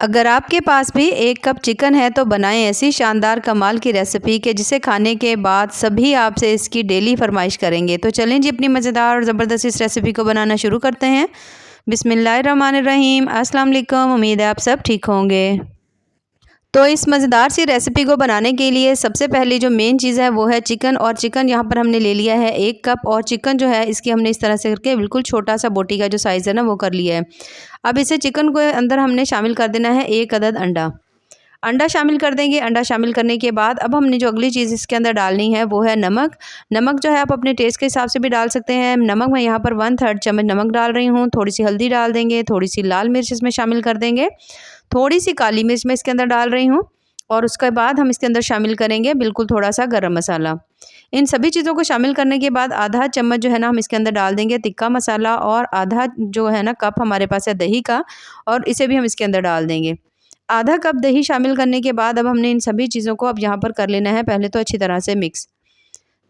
अगर आपके पास भी 1 कप चिकन है तो बनाएं ऐसी शानदार कमाल की रेसिपी कि जिसे खाने के बाद सभी आपसे इसकी डेली फरमाइश करेंगे। तो चलें जी अपनी मज़ेदार और ज़बरदस्त इस रेसिपी को बनाना शुरू करते हैं। बिस्मिल्लाहिर्रहमानिर्रहीम। अस्सलाम वालेकुम। उम्मीद है आप सब ठीक होंगे। तो इस मज़ेदार सी रेसिपी को बनाने के लिए सबसे पहले जो मेन चीज़ है वो है चिकन। और चिकन यहाँ पर हमने ले लिया है 1 कप। और चिकन जो है इसकी हमने इस तरह से करके बिल्कुल छोटा सा बोटी का जो साइज़ है ना वो कर लिया है। अब इसे चिकन को अंदर हमने शामिल कर देना है 1 अदद अंडा। अंडा शामिल कर देंगे। अंडा शामिल करने के बाद अब हमने जो अगली चीज़ इसके अंदर डालनी है वो है नमक। नमक जो है आप अपने टेस्ट के हिसाब से भी डाल सकते हैं। नमक मैं यहाँ पर 1/3 चम्मच नमक डाल रही हूँ। थोड़ी सी हल्दी डाल देंगे, थोड़ी सी लाल मिर्च इसमें शामिल कर देंगे, थोड़ी सी काली मिर्च मैं इसके अंदर डाल रही हूँ। और उसके बाद हम इसके अंदर शामिल करेंगे बिल्कुल थोड़ा सा गरम मसाला। इन सभी चीज़ों को शामिल करने के बाद आधा चम्मच जो है ना हम इसके अंदर डाल देंगे तिक्का मसाला। और आधा जो है ना कप हमारे पास है दही का, और इसे भी हम इसके अंदर डाल देंगे। आधा कप दही शामिल करने के बाद अब हमने इन सभी चीज़ों को अब यहाँ पर कर लेना है पहले तो अच्छी तरह से मिक्स।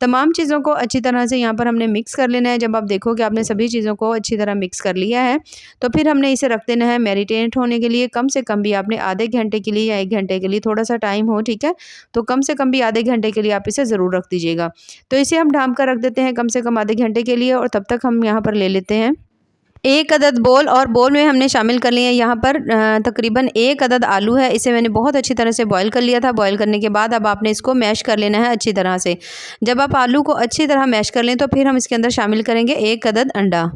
तमाम चीज़ों को अच्छी तरह से यहाँ पर हमने मिक्स कर लेना है। जब आप देखो कि आपने सभी चीज़ों को अच्छी तरह मिक्स कर लिया है तो फिर हमने इसे रख देना है मैरिनेट होने के लिए। कम से कम भी आपने आधे घंटे के लिए या 1 घंटे के लिए, थोड़ा सा टाइम हो, ठीक है, तो कम से कम भी आधे घंटे के लिए आप इसे ज़रूर रख दीजिएगा। तो इसे हम ढाँप कर रख देते हैं कम से कम आधे घंटे के लिए। और तब तक हम यहाँ पर ले लेते हैं 1 अदद बोल। और बोल में हमने शामिल कर लिया है यहाँ पर तकरीबन 1 अदद आलू है। इसे मैंने बहुत अच्छी तरह से बॉईल कर लिया था। बॉईल करने के बाद अब आपने इसको मैश कर लेना है अच्छी तरह से। जब आप आलू को अच्छी तरह मैश कर लें तो फिर हम इसके अंदर शामिल करेंगे 1 अदद अंडा।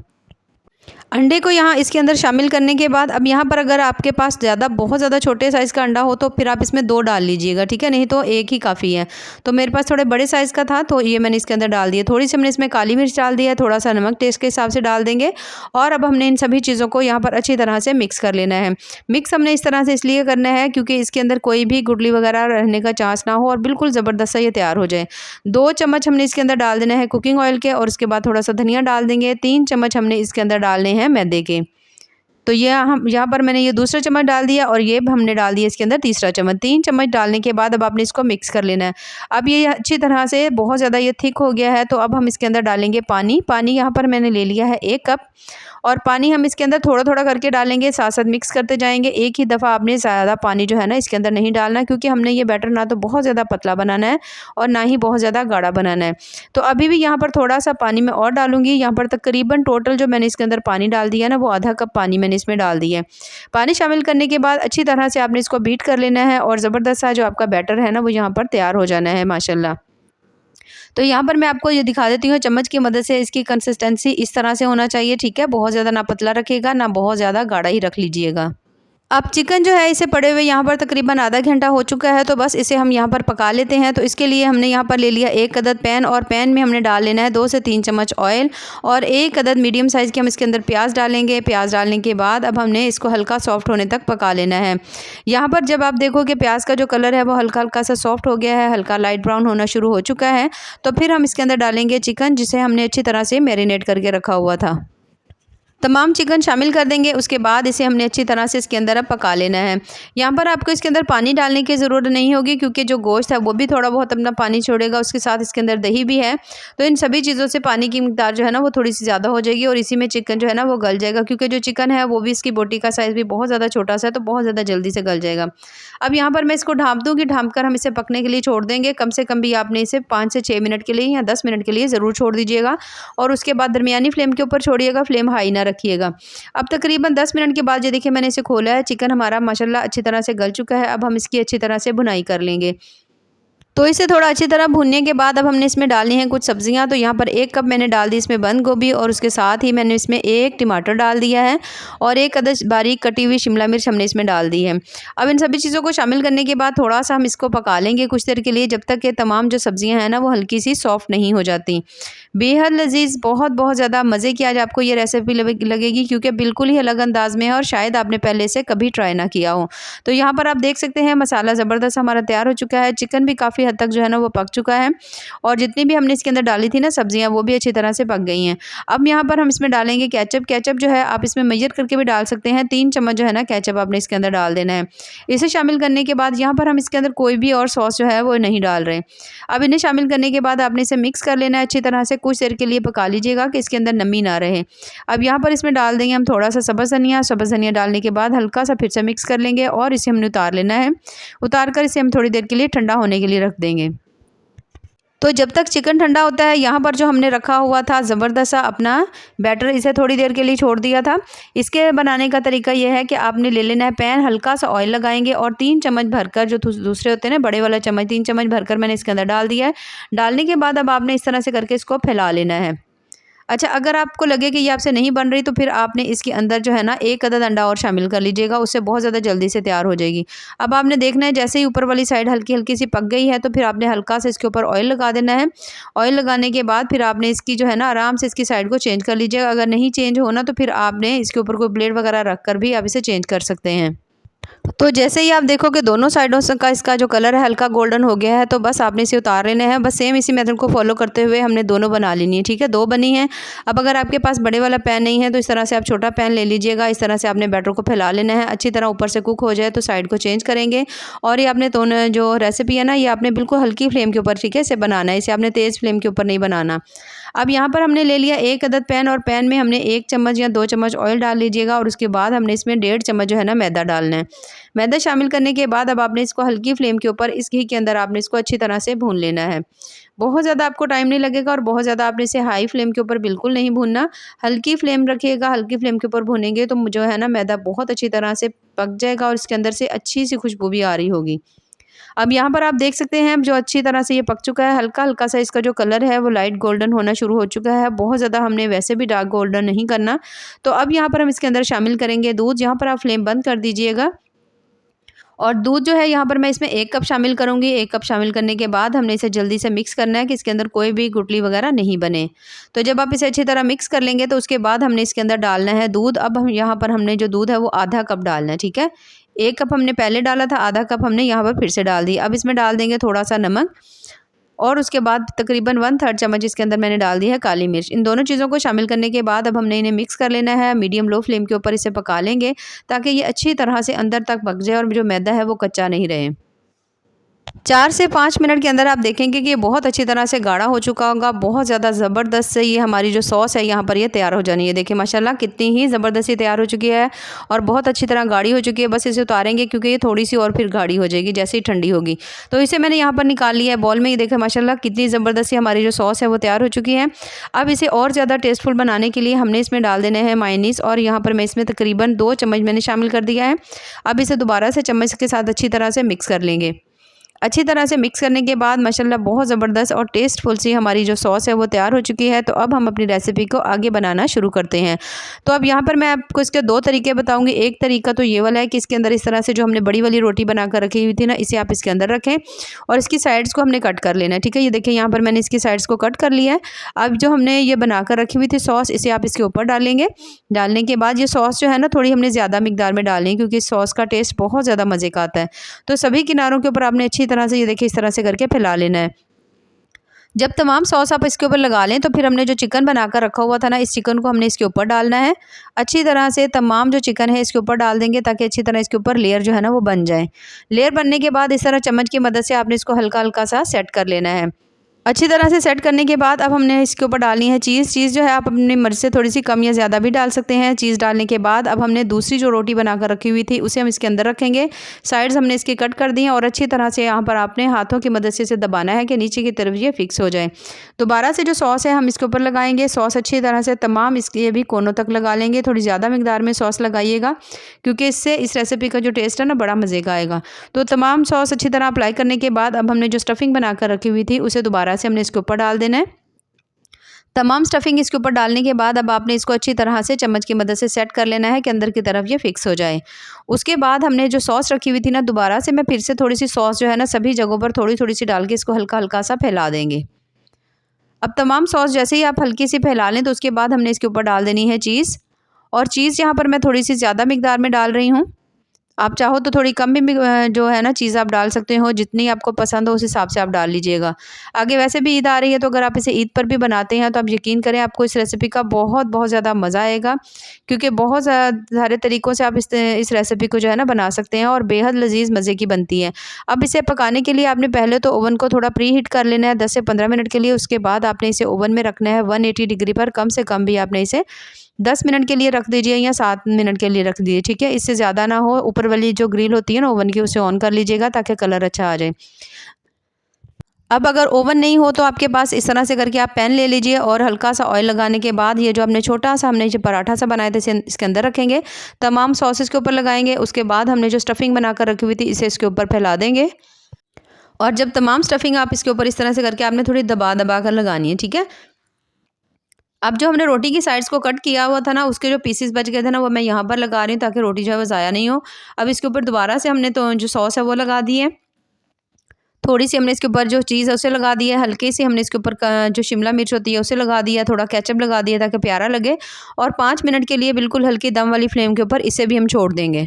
अंडे को यहाँ इसके अंदर शामिल करने के बाद अब यहाँ पर अगर आपके पास बहुत ज़्यादा छोटे साइज़ का अंडा हो तो फिर आप इसमें 2 डाल लीजिएगा, ठीक है, नहीं तो 1 ही काफ़ी है। तो मेरे पास थोड़े बड़े साइज़ का था तो ये मैंने इसके अंदर डाल दिया। थोड़ी सी हमने इसमें काली मिर्च डाल दिया है, थोड़ा सा नमक टेस्ट के हिसाब से डाल देंगे। और अब हमने इन सभी चीज़ों को यहाँ पर अच्छी तरह से मिक्स कर लेना है। मिक्स हमने इस तरह से इसलिए करना है क्योंकि इसके अंदर कोई भी गुठली वगैरह रहने का चांस ना हो और बिल्कुल ज़बरदस्त सा ये तैयार हो जाए। 2 चम्मच हमने इसके अंदर डाल देना है कुकिंग ऑयल के, और उसके बाद थोड़ा सा धनिया डाल देंगे। 3 चम्मच हमने इसके अंदर डालने हैं मैदे के। तो ये हम यहाँ पर मैंने ये दूसरा चम्मच डाल दिया और ये हमने डाल दिया इसके अंदर तीसरा चम्मच। 3 चम्मच डालने के बाद अब आपने इसको मिक्स कर लेना है। अब ये अच्छी तरह से बहुत ज़्यादा ये थिक हो गया है तो अब हम इसके अंदर डालेंगे पानी। पानी यहाँ पर मैंने ले लिया है 1 कप। और पानी हम इसके अंदर थोड़ा थोड़ा करके डालेंगे, साथ साथ मिक्स करते जाएंगे। एक ही दफ़ा आपने ज़्यादा पानी जो है ना इसके अंदर नहीं डालना, क्योंकि हमने ये बैटर ना तो बहुत ज़्यादा पतला बनाना है और ना ही बहुत ज़्यादा गाढ़ा बनाना है। तो अभी भी यहाँ पर थोड़ा सा पानी मैं और डालूंगी। यहाँ पर तकरीबन टोटल जो मैंने इसके अंदर पानी डाल दिया ना वो आधा कप पानी मैंने इसमें डाल दिया है। पानी शामिल करने के बाद अच्छी तरह से आपने इसको बीट कर लेना है और ज़बरदस्त सा जो आपका बैटर है ना वो यहाँ पर तैयार हो जाना है माशाल्लाह। तो यहाँ पर मैं आपको ये दिखा देती हूँ चम्मच की मदद से। इसकी कंसिस्टेंसी इस तरह से होना चाहिए, ठीक है, बहुत ज़्यादा ना पतला रखिएगा ना बहुत ज़्यादा गाढ़ा ही रख लीजिएगा। अब चिकन जो है इसे पड़े हुए यहाँ पर तकरीबन आधा घंटा हो चुका है, तो बस इसे हम यहाँ पर पका लेते हैं। तो इसके लिए हमने यहाँ पर ले लिया 1 अदद पैन, और पैन में हमने डाल लेना है 2 से 3 चम्मच ऑयल। और 1 अदद मीडियम साइज़ के हम इसके अंदर प्याज डालेंगे। प्याज डालने के बाद अब हमने इसको हल्का सॉफ्ट होने तक पका लेना है। यहाँ पर जब आप देखो कि प्याज का जो कलर है वो हल्का हल्का सा सॉफ्ट हो गया है, हल्का लाइट ब्राउन होना शुरू हो चुका है, तो फिर हम इसके अंदर डालेंगे चिकन जिसे हमने अच्छी तरह से मैरिनेट करके रखा हुआ था। तमाम चिकन शामिल कर देंगे। उसके बाद इसे हमने अच्छी तरह से इसके अंदर अब पका लेना है। यहाँ पर आपको इसके अंदर पानी डालने की ज़रूरत नहीं होगी, क्योंकि जो गोश्त है वो भी थोड़ा बहुत अपना पानी छोड़ेगा। उसके साथ इसके अंदर दही भी है, तो इन सभी चीज़ों से पानी की मिकदार जो है ना वो थोड़ी सी ज़्यादा हो जाएगी और इसी में चिकन जो है ना वो गल जाएगा, क्योंकि जो चिकन है वो भी इसकी बोटी का साइज़ भी बहुत ज़्यादा छोटा सा है, तो बहुत ज़्यादा जल्दी से गल जाएगा। अब यहाँ पर मैं इसको ढाँप दूँगी। ढाँप कर हम इसे पकने के लिए छोड़ देंगे। कम से कम भी आपने इसे 5 से 6 मिनट के लिए या 10 मिनट के लिए ज़रूर छोड़ दीजिएगा, और उसके बाद दरमियानी फ्लेम के ऊपर छोड़िएगा, फ्लेम हाई ना रखिएगा। अब तकरीबन 10 मिनट के बाद ये देखिए मैंने इसे खोला है। चिकन हमारा माशाल्लाह अच्छी तरह से गल चुका है। अब हम इसकी अच्छी तरह से भुनाई कर लेंगे। तो इसे थोड़ा अच्छी तरह भूनने के बाद अब हमने इसमें डालनी है कुछ सब्जियां। तो यहाँ पर 1 कप मैंने डाल दी इसमें बंद गोभी, और उसके साथ ही मैंने इसमें 1 टमाटर डाल दिया है और 1 अदद बारीक कटी हुई शिमला मिर्च हमने इसमें डाल दी है। अब इन सभी चीज़ों को शामिल करने के बाद थोड़ा सा हम इसको पका लेंगे कुछ देर के लिए, जब तक कि तमाम जो सब्जियाँ हैं ना वो हल्की सी सॉफ्ट नहीं हो जाती। बेहद लजीज, बहुत ज़्यादा मज़े की आज आपको ये रेसिपी लगेगी, क्योंकि बिल्कुल ही अलग अंदाज में है और शायद आपने पहले से कभी ट्राई ना किया हो। तो यहाँ पर आप देख सकते हैं मसाला ज़बरदस्त हमारा तैयार हो चुका है। चिकन भी काफ़ी हद तक जो है ना वो पक चुका है और जितनी भी हमने इसके अंदर डाली थी ना सब्जियाँ वो भी अच्छी तरह से पक गई हैं। अब यहाँ पर हम इसमें डालेंगे केचप। केचप जो है आप इसमें मेजर करके भी डाल सकते हैं। 3 चम्मच जो है ना केचप आपने इसके अंदर डाल देना है। इसे शामिल करने के बाद यहाँ पर हम इसके अंदर कोई भी और सॉस जो है वो नहीं डाल रहे हैं। अब इन्हें शामिल करने के बाद आपने इसे मिक्स कर लेना है अच्छी तरह से। कुछ देर के लिए पका लीजिएगा कि इसके अंदर नमी ना रहे। अब यहाँ पर इसमें डाल देंगे हम थोड़ा सा सब्ज़ धनिया। सब्ज़ धनिया डालने के बाद हल्का सा फिर से मिक्स कर लेंगे और इसे हमने उतार लेना है। उतार कर इसे हम थोड़ी देर के लिए ठंडा होने के लिए रख देंगे। तो जब तक चिकन ठंडा होता है यहाँ पर जो हमने रखा हुआ था ज़बरदस्त सा अपना बैटर, इसे थोड़ी देर के लिए छोड़ दिया था। इसके बनाने का तरीका यह है कि आपने ले लेना है पैन, हल्का सा ऑयल लगाएंगे और 3 चम्मच भरकर, जो दूसरे होते हैं ना बड़े वाला चम्मच, 3 चम्मच भरकर मैंने इसके अंदर डाल दिया है। डालने के बाद अब आपने इस तरह से करके इसको फैला लेना है। अच्छा, अगर आपको लगे कि ये आपसे नहीं बन रही तो फिर आपने इसके अंदर जो है ना 1 अदद अंडा और शामिल कर लीजिएगा, उससे बहुत ज़्यादा जल्दी से तैयार हो जाएगी। अब आपने देखना है जैसे ही ऊपर वाली साइड हल्की-हल्की सी पक गई है तो फिर आपने हल्का सा इसके ऊपर ऑयल लगा देना है। ऑयल लगाने के बाद फिर आपने इसकी जो है ना आराम से इसकी साइड को चेंज कर लीजिएगा। अगर नहीं चेंज होना तो फिर आपने इसके ऊपर कोई ब्लेड वगैरह रख कर भी आप इसे चेंज कर सकते हैं। तो जैसे ही आप देखो कि दोनों साइडों से का इसका जो कलर है हल्का गोल्डन हो गया है तो बस आपने इसे उतार लेना है। बस सेम इसी मेथड को फॉलो करते हुए हमने दोनों बना लेनी है। ठीक है, 2 बनी हैं। अब अगर आपके पास बड़े वाला पैन नहीं है तो इस तरह से आप छोटा पैन ले लीजिएगा। इस तरह से आपने बैटर को फैला लेना है। अच्छी तरह ऊपर से कुक हो जाए तो साइड को चेंज करेंगे। और ये आपने दोनों जो रेसिपी है ना ये आपने बिल्कुल हल्की फ्लेम के ऊपर, ठीक है, इसे बनाना है। इसे आपने तेज़ फ्लेम के ऊपर नहीं बनाना। अब यहाँ पर हमने ले लिया 1 अदद पैन और पैन में हमने 1 चम्मच या 2 चम्मच ऑयल डाल लीजिएगा और उसके बाद हमने इसमें 1.5 चम्मच जो है ना मैदा डालना है। मैदा शामिल करने के बाद अब आपने इसको हल्की फ्लेम के ऊपर इस घी के अंदर आपने इसको अच्छी तरह से भून लेना है। बहुत ज़्यादा आपको टाइम नहीं लगेगा और बहुत ज़्यादा आपने इसे हाई फ्लेम के ऊपर बिल्कुल नहीं भूनना। हल्की फ्लेम रखिएगा। हल्की फ्लेम के ऊपर भूनेंगे तो जो है ना मैदा बहुत अच्छी तरह से पक जाएगा और इसके अंदर से अच्छी सी खुशबू भी आ रही होगी। अब यहाँ पर आप देख सकते हैं जो अच्छी तरह से ये पक चुका है। हल्का-हल्का सा इसका जो कलर है वो लाइट गोल्डन होना शुरू हो चुका है। बहुत ज़्यादा हमने वैसे भी डार्क गोल्डन नहीं करना। तो अब यहाँ पर हम इसके अंदर शामिल करेंगे दूध। यहाँ पर आप फ्लेम बंद कर दीजिएगा और दूध जो है यहाँ पर मैं इसमें 1 कप शामिल करूँगी। 1 कप शामिल करने के बाद हमने इसे जल्दी से मिक्स करना है कि इसके अंदर कोई भी गुठली वगैरह नहीं बने। तो जब आप इसे अच्छी तरह मिक्स कर लेंगे तो उसके बाद हमने इसके अंदर डालना है दूध। अब हम यहाँ पर हमने जो दूध है वो आधा कप डालना है। ठीक है, 1 कप हमने पहले डाला था, आधा कप हमने यहाँ पर फिर से डाल दिया। अब इसमें डाल देंगे थोड़ा सा नमक और उसके बाद तकरीबन 1/3 चम्मच इसके अंदर मैंने डाल दी है काली मिर्च। इन दोनों चीज़ों को शामिल करने के बाद अब हमने इन्हें मिक्स कर लेना है। मीडियम लो फ्लेम के ऊपर इसे पका लेंगे ताकि ये अच्छी तरह से अंदर तक पक जाए और जो मैदा है वो कच्चा नहीं रहे। 4 से 5 मिनट के अंदर आप देखेंगे कि ये बहुत अच्छी तरह से गाढ़ा हो चुका होगा। बहुत ज़्यादा ज़बरदस्त से ये हमारी जो सॉस है यहाँ पर ये तैयार हो जानी है। देखिए माशाल्लाह कितनी ही ज़बरदस्त तैयार हो चुकी है और बहुत अच्छी तरह गाढ़ी हो चुकी है। बस इसे उतारेंगे क्योंकि ये थोड़ी सी और फिर गाढ़ी हो जाएगी जैसे ही ठंडी होगी। तो इसे मैंने यहाँ पर निकाल लिया है बॉल में। ये देखें माशाल्लाह कितनी ज़बरदस्त हमारी जो सॉस है वो तैयार हो चुकी है। अब इसे और ज़्यादा टेस्टफुल बनाने के लिए हमने इसमें डाल देने हैं मायोनीज़ और यहाँ पर मैं इसमें तकरीबन 2 चम्मच मैंने शामिल कर दिया है। अब इसे दोबारा से चम्मच के साथ अच्छी तरह से मिक्स कर लेंगे। अच्छी तरह से मिक्स करने के बाद माशाल्लाह बहुत ज़बरदस्त और टेस्टफुल सी हमारी जो सॉस है वो तैयार हो चुकी है। तो अब हम अपनी रेसिपी को आगे बनाना शुरू करते हैं। तो अब यहाँ पर मैं आपको इसके 2 तरीके बताऊंगी। एक तरीका तो ये वाला है कि इसके अंदर इस तरह से जो हमने बड़ी वाली रोटी बनाकर रखी हुई थी ना, इसे आप इसके अंदर रखें और इसकी साइड्स को हमने कट कर लेना है। ठीक है, ये देखिए यहाँ पर मैंने इसकी साइड्स को कट कर लिया है। अब जो हमने ये बनाकर रखी हुई थी सॉस, इसे आप इसके ऊपर डालेंगे। डालने के बाद ये सॉस जो है ना थोड़ी हमने ज़्यादा मिकदार में डालनी है क्योंकि सॉस का टेस्ट बहुत ज़्यादा मज़े का आता है। तो सभी किनारों के ऊपर आपने अच्छी तरह से ये देखिए इस तरह से करके फैला लेना है। जब तमाम सॉस आप इसके ऊपर लगा लें तो फिर हमने जो चिकन बनाकर रखा हुआ था ना, इस चिकन को हमने इसके ऊपर डालना है। अच्छी तरह से तमाम जो चिकन है इसके ऊपर डाल देंगे ताकि अच्छी तरह इसके ऊपर लेयर जो है ना वो बन जाए। लेयर बनने के बाद इस तरह चम्मच की मदद से आपने इसको हल्का हल्का सा सेट कर लेना है। अच्छी तरह से सेट करने के बाद अब हमने इसके ऊपर डालनी है चीज़। चीज़ जो है आप अपनी मर्ज़ी से थोड़ी सी कम या ज़्यादा भी डाल सकते हैं। चीज़ डालने के बाद अब हमने दूसरी जो रोटी बनाकर रखी हुई थी उसे हम इसके अंदर रखेंगे। साइड्स हमने इसकी कट कर दी हैं और अच्छी तरह से यहाँ पर आपने हाथों की मदद से इसे दबाना है कि नीचे की तरफ ये फिक्स हो जाए। दोबारा से जो सॉस है हम इसके ऊपर लगाएंगे। सॉस अच्छी तरह से तमाम इसके भी कोनों तक लगा लेंगे। थोड़ी ज़्यादा मिकदार में सॉस लगाइएगा क्योंकि इससे इस रेसिपी का जो टेस्ट है ना बड़ा मज़े का आएगा। तो तमाम सॉस अच्छी तरह अप्लाई करने के बाद अब हमने जो स्टफिंग बनाकर रखी हुई थी उसे दोबारा से हमने इसके ऊपर डाल देना है। तमाम स्टफिंग इसके ऊपर डालने के बाद अब आपने इसको अच्छी तरह से चम्मच की मदद से सेट कर लेना है कि अंदर की तरफ ये फिक्स हो जाए। उसके बाद हमने जो सॉस रखी हुई थी ना, दोबारा से मैं फिर से थोड़ी सी सॉस जो है ना सभी जगहों पर थोड़ी थोड़ी सी डाल के इसको हल्का हल्का सा फैला देंगे। अब तमाम सॉस जैसे ही आप हल्की सी फैला लें तो उसके बाद हमने इसके ऊपर डाल देनी है चीज़। और चीज़ यहाँ पर मैं थोड़ी सी ज़्यादा मिकदार में डाल रही हूँ। आप चाहो तो थोड़ी कम भी जो है ना चीज़ आप डाल सकते हो, जितनी आपको पसंद हो उस हिसाब से आप डाल लीजिएगा। आगे वैसे भी ईद आ रही है, तो अगर आप इसे ईद पर भी बनाते हैं तो आप यकीन करें आपको इस रेसिपी का बहुत बहुत ज़्यादा मज़ा आएगा, क्योंकि बहुत सारे तरीक़ों से आप इस रेसिपी को जो है ना बना सकते हैं और बेहद लज़ीज़ मज़े की बनती है। अब इसे पकाने के लिए आपने पहले तो ओवन को थोड़ा प्री हीट कर लेना है 10 से 15 मिनट के लिए। उसके बाद आपने इसे ओवन में रखना है 180 डिग्री पर, कम से कम भी आपने इसे 10 मिनट के लिए रख दीजिए या 7 मिनट के लिए रख दीजिए, ठीक है। इससे ज़्यादा ना हो। ऊपर वाली जो ग्रिल होती है ना ओवन की, उसे ऑन कर लीजिएगा ताकि कलर अच्छा आ जाए। अब अगर ओवन नहीं हो तो आपके पास इस तरह से करके आप पैन ले लीजिए और हल्का सा ऑयल लगाने के बाद ये जो हमने जो पराठा सा बनाए थे इसे इसके अंदर रखेंगे। तमाम सॉसेस के ऊपर लगाएंगे। उसके बाद हमने जो स्टफिंग बनाकर रखी हुई थी इसे इसके ऊपर फैला देंगे। और जब तमाम स्टफिंग आप इसके ऊपर इस तरह से करके आपने थोड़ी दबा दबा कर लगानी है, ठीक है। अब जो हमने रोटी की साइड्स को कट किया हुआ था ना, उसके जो पीसेस बच गए थे ना, वो मैं यहाँ पर लगा रही हूँ ताकि रोटी जो है वो ज़ाया नहीं हो। अब इसके ऊपर दोबारा से हमने तो जो सॉस है वो लगा दी है। थोड़ी सी हमने इसके ऊपर जो चीज़ है उसे लगा दी है। हल्की सी हमने इसके ऊपर जो शिमला मिर्च होती है उसे लगा दिया है। थोड़ा केचप लगा दिया ताकि प्यारा लगे। और 5 मिनट के लिए बिल्कुल हल्की दम वाली फ्लेम के ऊपर इसे भी हम छोड़ देंगे।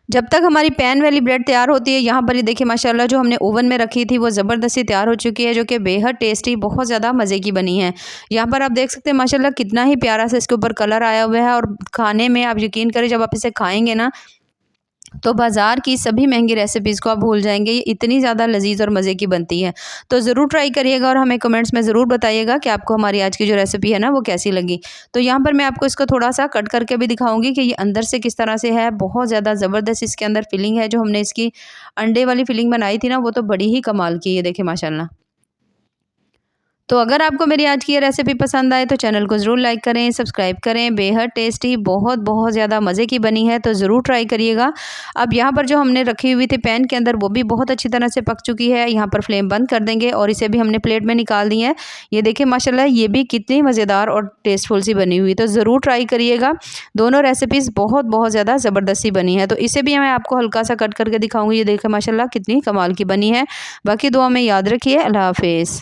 जब तक हमारी पैन वाली ब्रेड तैयार होती है, यहाँ पर ये देखिए माशाल्लाह जो हमने ओवन में रखी थी वो ज़बरदस्ती तैयार हो चुकी है, जो कि बेहद टेस्टी बहुत ज़्यादा मज़े की बनी है। यहाँ पर आप देख सकते हैं माशाल्लाह कितना ही प्यारा सा इसके ऊपर कलर आया हुआ है। और खाने में आप यकीन करें जब आप इसे खाएंगे ना, तो बाज़ार की सभी महंगी रेसिपीज़ को आप भूल जाएंगे। ये इतनी ज़्यादा लजीज और मज़े की बनती है। तो ज़रूर ट्राई करिएगा और हमें कमेंट्स में ज़रूर बताइएगा कि आपको हमारी आज की जो रेसिपी है ना वो कैसी लगी। तो यहाँ पर मैं आपको इसको थोड़ा सा कट करके भी दिखाऊंगी कि ये अंदर से किस तरह से है। बहुत ज़्यादा ज़बरदस्त इसके अंदर फिलिंग है। जो हमने इसकी अंडे वाली फिलिंग बनाई थी ना, वो तो बड़ी ही कमाल की है। देखिए माशाल्लाह। तो अगर आपको मेरी आज की ये रेसिपी पसंद आए तो चैनल को ज़रूर लाइक करें, सब्सक्राइब करें। बेहद टेस्टी बहुत बहुत ज़्यादा मज़े की बनी है, तो ज़रूर ट्राई करिएगा। अब यहाँ पर जो हमने रखी हुई थी पैन के अंदर, वो भी बहुत अच्छी तरह से पक चुकी है। यहाँ पर फ्लेम बंद कर देंगे और इसे भी हमने प्लेट में निकाल दी है। ये देखिए माशाल्लाह ये भी कितनी मज़ेदार और टेस्टफुल सी बनी हुई, तो ज़रूर ट्राई करिएगा। दोनों रेसिपीज़ बहुत बहुत ज़्यादा ज़बरदस्ती बनी है। तो इसे भी मैं आपको हल्का सा कट करके दिखाऊँगी। ये देखिए माशाल्लाह कितनी कमाल की बनी है। बाकी दुआ में याद रखिए। अल्लाह हाफिज़।